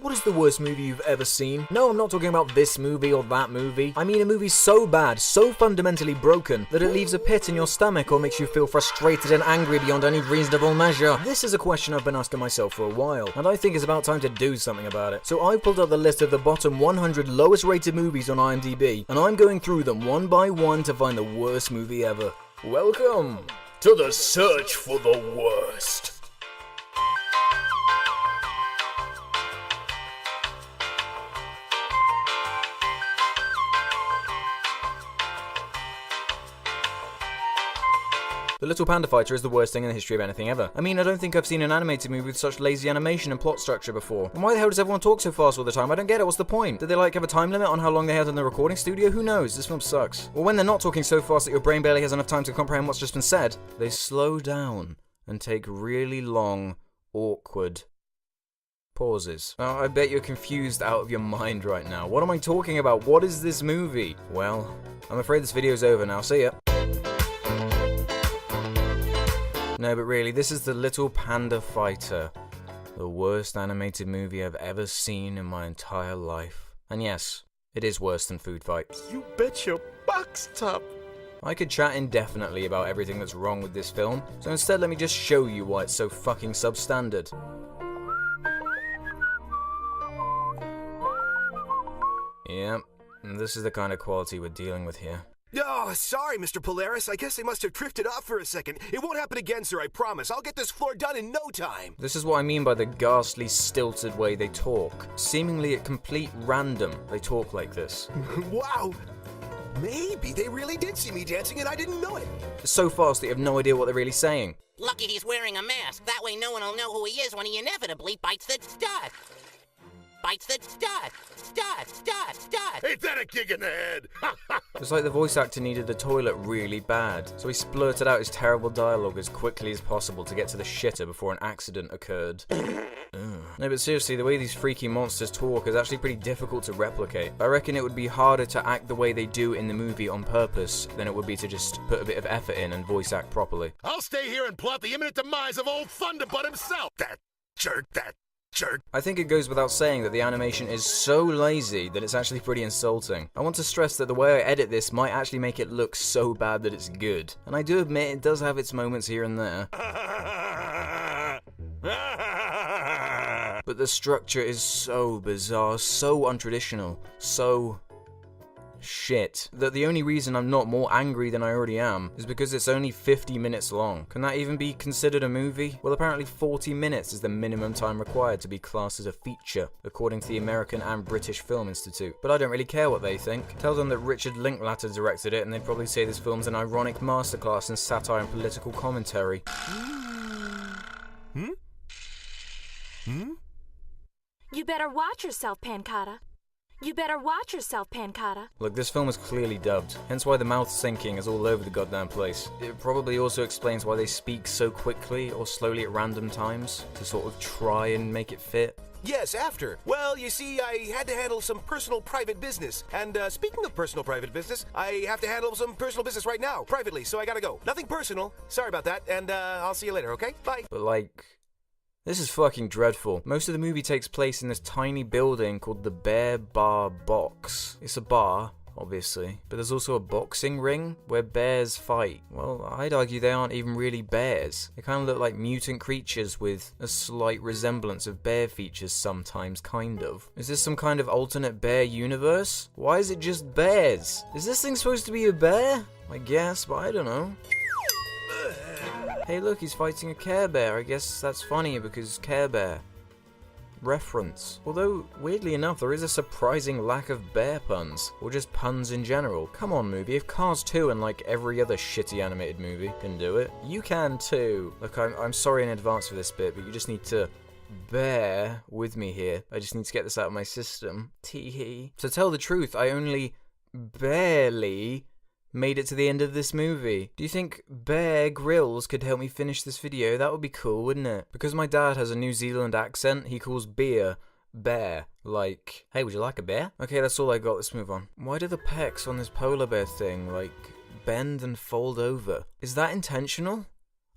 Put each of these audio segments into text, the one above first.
What is the worst movie you've ever seen? No, I'm not talking about this movie or that movie. I mean a movie so bad, so fundamentally broken, that it leaves a pit in your stomach or makes you feel frustrated and angry beyond any reasonable measure. This is a question I've been asking myself for a while, and I think it's about time to do something about it. So I pulled up the list of the bottom 100 lowest rated movies on IMDb, and I'm going through them one by one to find the worst movie ever. Welcome to the search for the worst. The Little Panda Fighter is the worst thing in the history of anything ever. I mean, I don't think I've seen an animated movie with such lazy animation and plot structure before. And why the hell does everyone talk so fast all the time? I don't get it, what's the point? Did they have a time limit on how long they had in the recording studio? Who knows? This film sucks. Or when they're not talking so fast that your brain barely has enough time to comprehend what's just been said, they slow down and take really long, awkward pauses. Now, I bet you're confused out of your mind right now. What am I talking about? What is this movie? Well, I'm afraid this video's over now. See ya. No, but really, this is The Little Panda Fighter, the worst animated movie I've ever seen in my entire life. And yes, it is worse than Food Fight. You bet your box top. I could chat indefinitely about everything that's wrong with this film, so instead let me just show you why it's so fucking substandard. Yep, and this is the kind of quality we're dealing with here. Oh, sorry, Mr. Polaris. I guess they must have drifted off for a second. It won't happen again, sir, I promise. I'll get this floor done in no time. This is what I mean by the ghastly, stilted way they talk. Seemingly at complete random, they talk like this. Wow. Maybe they really did see me dancing and I didn't know it. So fast that you have no idea what they're really saying. Lucky he's wearing a mask. That way no one will know who he is when he inevitably bites the stud. Bites the stud. Stud. Ain't that a kick in the head? It's like the voice actor needed the toilet really bad, so he splurted out his terrible dialogue as quickly as possible to get to the shitter before an accident occurred. No, but seriously, the way these freaky monsters talk is actually pretty difficult to replicate. I reckon it would be harder to act the way they do in the movie on purpose than it would be to just put a bit of effort in and voice act properly. I'll stay here and plot the imminent demise of old Thunderbutt himself. That jerk. I think it goes without saying that the animation is so lazy that it's actually pretty insulting. I want to stress that the way I edit this might actually make it look so bad that it's good. And I do admit it does have its moments here and there. But the structure is so bizarre, so untraditional, so shit, that the only reason I'm not more angry than I already am is because it's only 50 minutes long. Can that even be considered a movie? Well, apparently 40 minutes is the minimum time required to be classed as a feature, according to the American and British Film Institute. But I don't really care what they think. Tell them that Richard Linklater directed it and they'd probably say this film's an ironic masterclass in satire and political commentary. You better watch yourself, Pancata. You better watch yourself, Pancata. Look, this film is clearly dubbed, hence why the mouth syncing is all over the goddamn place. It probably also explains why they speak so quickly or slowly at random times, to sort of try and make it fit. Yes, after. Well, you see, I had to handle some personal private business. And speaking of personal private business, I have to handle some personal business right now, privately, so I gotta go. Nothing personal. Sorry about that, and I'll see you later, okay? Bye. But this is fucking dreadful. Most of the movie takes place in this tiny building called the Bear Bar Box. It's a bar, obviously, but there's also a boxing ring where bears fight. Well, I'd argue they aren't even really bears. They kind of look like mutant creatures with a slight resemblance of bear features sometimes, kind of. Is this some kind of alternate bear universe? Why is it just bears? Is this thing supposed to be a bear? I guess, but I don't know. Hey look, he's fighting a Care Bear. I guess that's funny because Care Bear. Reference. Although, weirdly enough, there is a surprising lack of bear puns, or just puns in general. Come on, movie, if Cars 2 and every other shitty animated movie can do it, you can too. Look, I'm sorry in advance for this bit, but you just need to bear with me here. I just need to get this out of my system. Tee-hee. To tell the truth, I only barely made it to the end of this movie. Do you think Bear Grylls could help me finish this video? That would be cool, wouldn't it? Because my dad has a New Zealand accent, he calls beer bear. Like, hey, would you like a bear? Okay, that's all I got. Let's move on. Why do the pecs on this polar bear thing, bend and fold over? Is that intentional?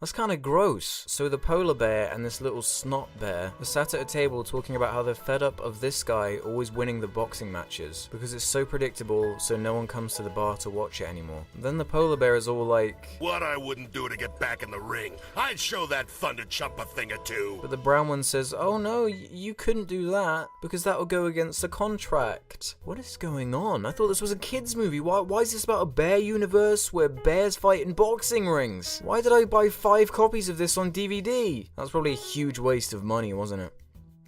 That's kind of gross. So the polar bear and this little snot bear are sat at a table talking about how they're fed up of this guy always winning the boxing matches because it's so predictable, so no one comes to the bar to watch it anymore. Then the polar bear is all like, "What I wouldn't do to get back in the ring. I'd show that thunder chump a thing or two." but the brown one says, "Oh no, you couldn't do that because that would go against the contract." What is going on? I thought this was a kids movie. Why is this about a bear universe where bears fight in boxing rings? Why did I buy 5 copies of this on DVD? That was probably a huge waste of money, wasn't it?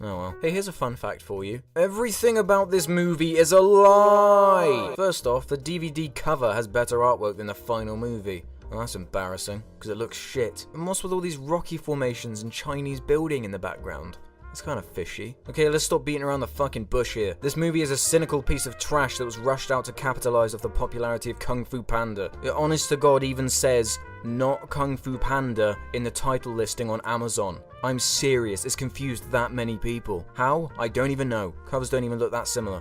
Oh well. Hey, here's a fun fact for you. Everything about this movie is a lie! First off, the DVD cover has better artwork than the final movie. Well, that's embarrassing, because it looks shit. And what's with all these rocky formations and Chinese building in the background? It's kind of fishy. Okay, let's stop beating around the fucking bush here. This movie is a cynical piece of trash that was rushed out to capitalize off the popularity of Kung Fu Panda. It honest to God even says, "Not Kung Fu Panda" in the title listing on Amazon. I'm serious, it's confused that many people. How? I don't even know. Covers don't even look that similar.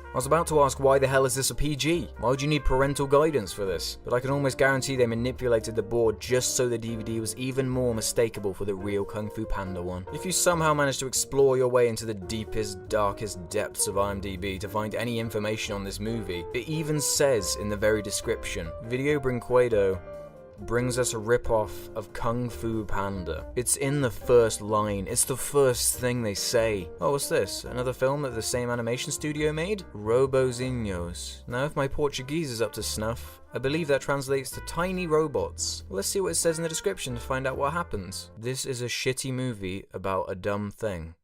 I was about to ask, why the hell is this a PG? Why would you need parental guidance for this? But I can almost guarantee they manipulated the board just so the DVD was even more mistakable for the real Kung Fu Panda one. If you somehow manage to explore your way into the deepest, darkest depths of IMDb to find any information on this movie, it even says in the very description, Video Brinquedo brings us a rip-off of Kung Fu Panda. It's in the first line. It's the first thing they say. Oh, what's this? Another film that the same animation studio made? Robozinhos. Now, if my Portuguese is up to snuff, I believe that translates to tiny robots. Let's see what it says in the description to find out what happens. This is a shitty movie about a dumb thing.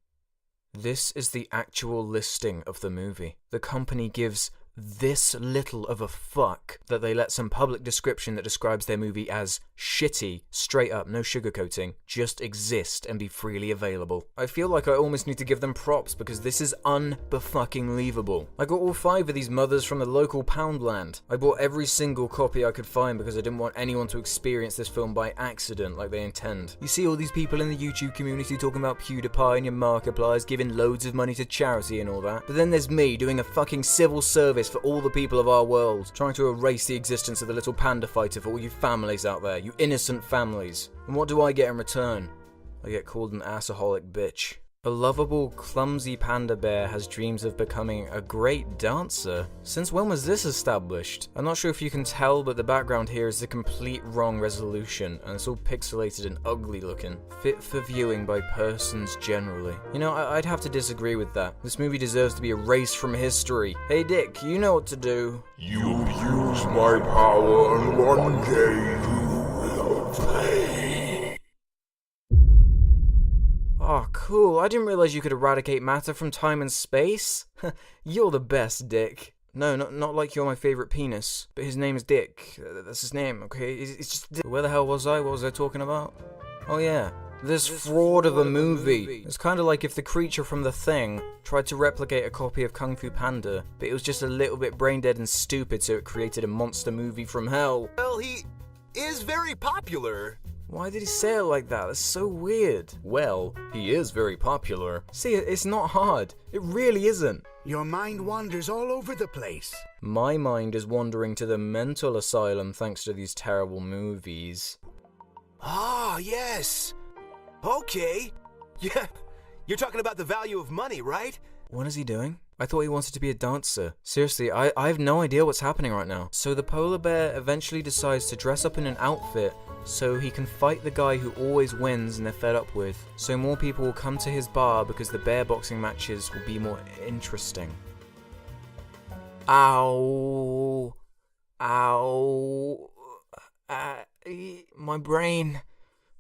This is the actual listing of the movie. The company gives this little of a fuck that they let some public description that describes their movie as shitty, straight up, no sugarcoating, just exist and be freely available. I feel like I almost need to give them props because this is unbefucking-lievable. I got all 5 of these mothers from the local Poundland. I bought every single copy I could find because I didn't want anyone to experience this film by accident like they intend. You see all these people in the YouTube community talking about PewDiePie and your Markipliers giving loads of money to charity and all that, but then there's me doing a fucking civil service for all the people of our world, trying to erase the existence of the little panda fighter for all you families out there, you innocent families. And what do I get in return? I get called an assaholic bitch. A lovable, clumsy panda bear has dreams of becoming a great dancer. Since when was this established? I'm not sure if you can tell, but the background here is the complete wrong resolution, and it's all pixelated and ugly looking. Fit for viewing by persons generally. You know, I'd have to disagree with that. This movie deserves to be erased from history. Hey Dick, you know what to do. You'll use my power, and one day you will pay. Oh, cool. I didn't realize you could eradicate matter from time and space. You're the best, Dick. No, not like you're my favorite penis, but his name is Dick. That's his name, okay? It's just Dick. Where the hell was I? What was I talking about? Oh yeah, this fraud of a movie. It's kind of like if the creature from The Thing tried to replicate a copy of Kung Fu Panda, but it was just a little bit brain dead and stupid, so it created a monster movie from hell. Well, he is very popular. Why did he say it like that? That's so weird. Well, he is very popular. See, it's not hard. It really isn't. Your mind wanders all over the place. My mind is wandering to the mental asylum thanks to these terrible movies. Ah, yes. Okay. Yeah, you're talking about the value of money, right? What is he doing? I thought he wanted to be a dancer. Seriously, I have no idea what's happening right now. So the polar bear eventually decides to dress up in an outfit so he can fight the guy who always wins and they're fed up with. So more people will come to his bar because the bear boxing matches will be more interesting. Ow. Ow. My brain.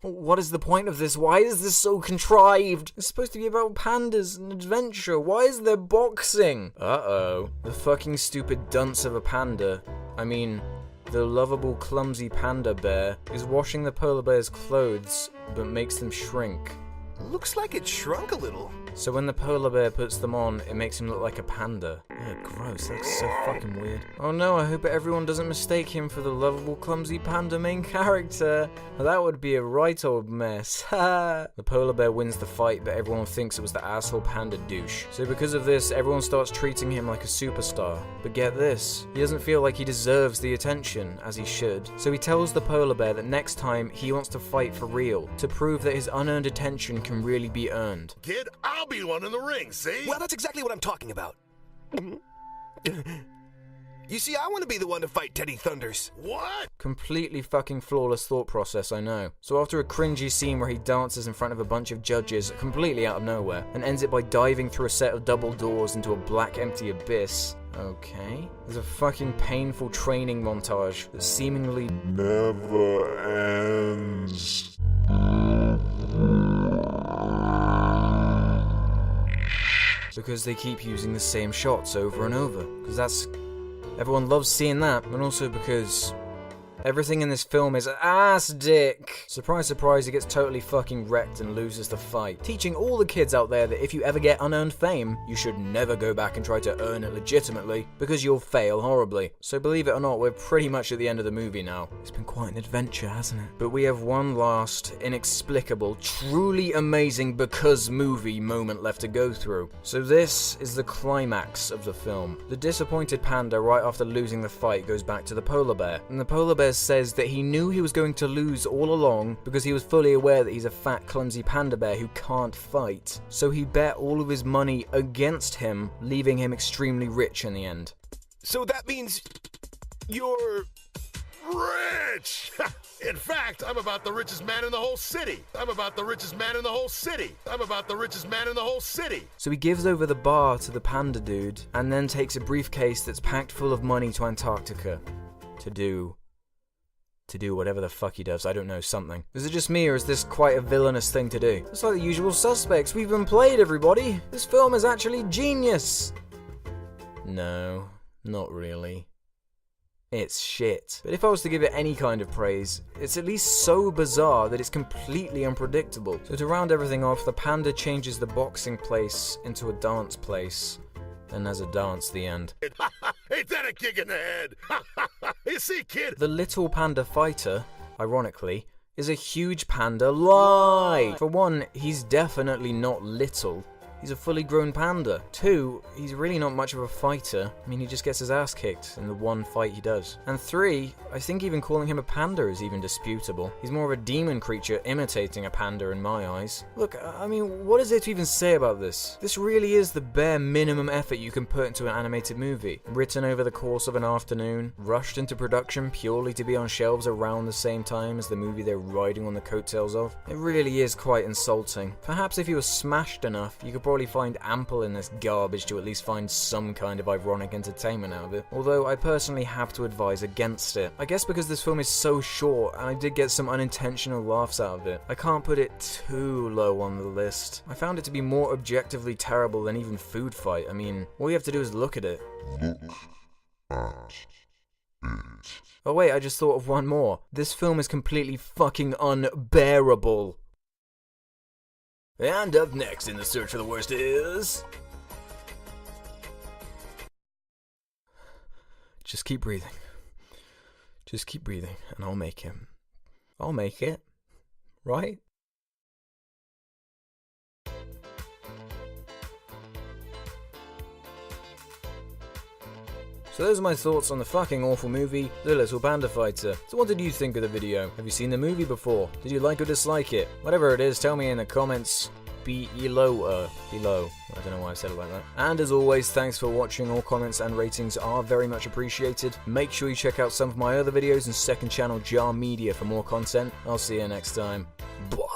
What is the point of this? Why is this so contrived? It's supposed to be about pandas and adventure. Why is there boxing? Uh-oh. The fucking stupid dunce of a panda. I mean, the lovable, clumsy panda bear is washing the polar bear's clothes, but makes them shrink. Looks like it shrunk a little. So when the polar bear puts them on, it makes him look like a panda. Ugh, gross, that's so fucking weird. Oh no, I hope everyone doesn't mistake him for the lovable, clumsy panda main character. That would be a right old mess. Ha! The polar bear wins the fight, but everyone thinks it was the asshole panda douche. So because of this, everyone starts treating him like a superstar. But get this, he doesn't feel like he deserves the attention, as he should. So he tells the polar bear that next time he wants to fight for real, to prove that his unearned attention can really be earned. Kid, I'll be one in the ring, see? Well, that's exactly what I'm talking about. You see, I want to be the one to fight Teddy Thunders. What? Completely fucking flawless thought process, I know. So after a cringy scene where he dances in front of a bunch of judges completely out of nowhere, and ends it by diving through a set of double doors into a black empty abyss, okay. There's a fucking painful training montage that seemingly never ends. Because they keep using the same shots over and over. Because everyone loves seeing that, and also because everything in this film is ass dick. Surprise, surprise, he gets totally fucking wrecked and loses the fight. Teaching all the kids out there that if you ever get unearned fame, you should never go back and try to earn it legitimately, because you'll fail horribly. So believe it or not, we're pretty much at the end of the movie now. It's been quite an adventure, hasn't it? But we have one last, inexplicable, truly amazing because movie moment left to go through. So this is the climax of the film. The disappointed panda, right after losing the fight, goes back to the polar bear, and the polar bear says that he knew he was going to lose all along because he was fully aware that he's a fat, clumsy panda bear who can't fight. So he bet all of his money against him, leaving him extremely rich in the end. So that means you're rich! In fact, I'm about the richest man in the whole city. I'm about the richest man in the whole city. I'm about the richest man in the whole city. So he gives over the bar to the panda dude, and then takes a briefcase that's packed full of money to Antarctica to do whatever the fuck he does, I don't know, something. Is it just me, or is this quite a villainous thing to do? It's like The Usual Suspects, we've been played, everybody! This film is actually genius! No, not really. It's shit. But if I was to give it any kind of praise, it's at least so bizarre that it's completely unpredictable. So to round everything off, the panda changes the boxing place into a dance place. And as a dance, the end. Ain't that a kick in the head? You see, kid? The little panda fighter, ironically, is a huge panda lie. For one, he's definitely not little. He's a fully grown panda. 2, he's really not much of a fighter. I mean, he just gets his ass kicked in the one fight he does. And 3, I think even calling him a panda is even disputable. He's more of a demon creature imitating a panda in my eyes. Look, I mean, what is there to even say about this? This really is the bare minimum effort you can put into an animated movie. Written over the course of an afternoon, rushed into production purely to be on shelves around the same time as the movie they're riding on the coattails of. It really is quite insulting. Perhaps if you were smashed enough, you could probably find ample in this garbage to at least find some kind of ironic entertainment out of it. Although I personally have to advise against it. I guess because this film is so short and I did get some unintentional laughs out of it, I can't put it too low on the list. I found it to be more objectively terrible than even Food Fight. I mean, all you have to do is look at it. Oh wait, I just thought of one more. This film is completely fucking unbearable. And up next in the search for the worst is... Just keep breathing. Just keep breathing, and I'll make it. I'll make it. Right? So those are my thoughts on the fucking awful movie, The Little Panda Fighter. So what did you think of the video? Have you seen the movie before? Did you like or dislike it? Whatever it is, tell me in the comments below. I don't know why I said it like that. And as always, thanks for watching. All comments and ratings are very much appreciated. Make sure you check out some of my other videos and second channel Jar Media for more content. I'll see you next time. Bye.